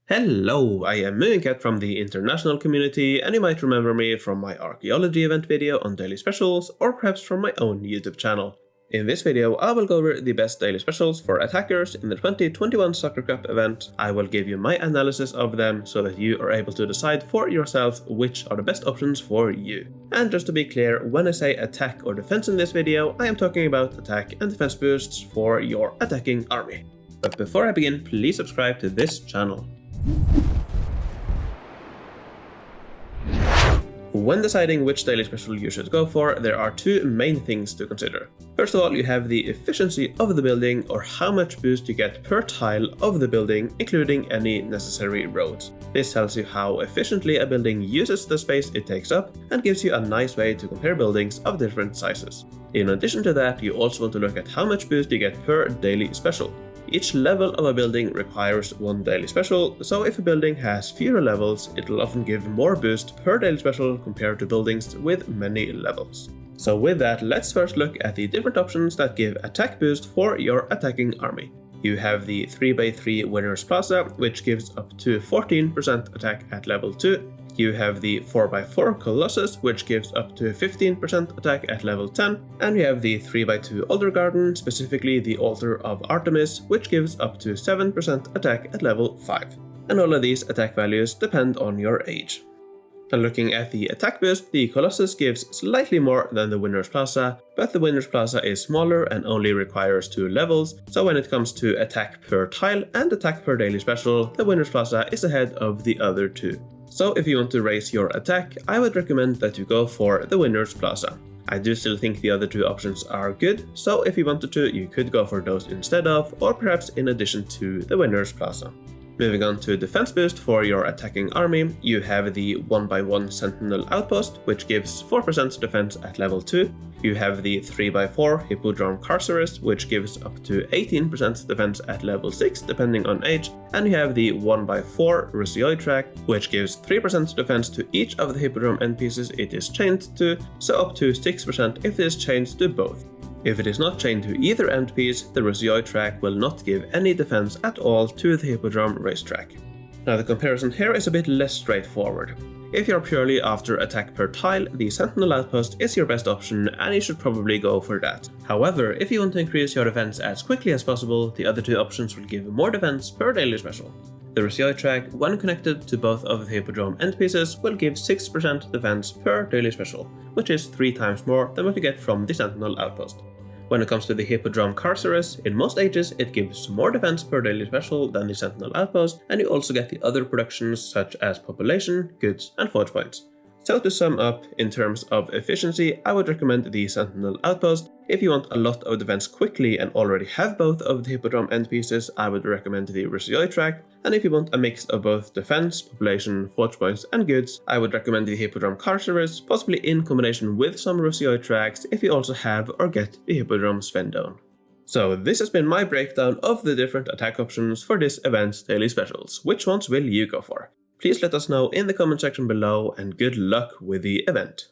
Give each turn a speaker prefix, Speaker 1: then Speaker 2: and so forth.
Speaker 1: Hello, I am Mooncat from the international community, and you might remember me from my archaeology event video on daily specials, or perhaps from my own YouTube channel. In this video, I will go over the best daily specials for attackers in the 2021 Soccer Cup event. I will give you my analysis of them so that you are able to decide for yourself which are the best options for you. And just to be clear, when I say attack or defense in this video, I am talking about attack and defense boosts for your attacking army. But before I begin, please subscribe to this channel. When deciding which daily special you should go for, there are two main things to consider. First of all, you have the efficiency of the building, or how much boost you get per tile of the building, including any necessary roads. This tells you how efficiently a building uses the space it takes up and gives you a nice way to compare buildings of different sizes. In addition to that, you also want to look at how much boost you get per daily special. Each level of a building requires one daily special, so if a building has fewer levels, it will often give more boost per daily special compared to buildings with many levels. So with that, let's first look at the different options that give attack boost for your attacking army. You have the 3x3 Winners Plaza, which gives up to 14% attack at level 2. You have the 4x4 Colossus, which gives up to 15% attack at level 10, and you have the 3x2 Altar Garden, specifically the Altar of Artemis, which gives up to 7% attack at level 5. And all of these attack values depend on your age. And looking at the attack boost, the Colossus gives slightly more than the Winners Plaza, but the Winners Plaza is smaller and only requires 2 levels, so when it comes to attack per tile and attack per daily special, the Winners Plaza is ahead of the other two. So if you want to raise your attack, I would recommend that you go for the Winners Plaza. I do still think the other two options are good, so if you wanted to, you could go for those instead of, or perhaps in addition to the Winners Plaza. Moving on to defense boost for your attacking army, you have the 1x1 Sentinel Outpost, which gives 4% defense at level 2. You have the 3x4 Hippodrome Carceres, which gives up to 18% defense at level 6 depending on age, and you have the 1x4 Russioid Track, which gives 3% defense to each of the Hippodrome end pieces it is chained to, so up to 6% if it is chained to both. If it is not chained to either end piece, the Russioid Track will not give any defense at all to the Hippodrome racetrack. Now the comparison here is a bit less straightforward. If you're purely after attack per tile, the Sentinel Outpost is your best option and you should probably go for that. However, if you want to increase your defense as quickly as possible, the other two options will give more defense per daily special. The Russioid Track, when connected to both of the Hippodrome end pieces, will give 6% defense per daily special, which is 3 times more than what you get from the Sentinel Outpost. When it comes to the Hippodrome Carceres, in most ages it gives more defense per daily special than the Sentinel Outpost, and you also get the other productions such as population, goods, and forge points. So to sum up, in terms of efficiency, I would recommend the Sentinel Outpost. If you want a lot of defense quickly and already have both of the Hippodrome end pieces, I would recommend the Russioid Track. And if you want a mix of both defense, population, forge points, and goods, I would recommend the Hippodrome Carceres, possibly in combination with some Russioid Tracks if you also have or get the Hippodrome Svendone. So this has been my breakdown of the different attack options for this event's daily specials. Which ones will you go for? Please let us know in the comment section below, and good luck with the event.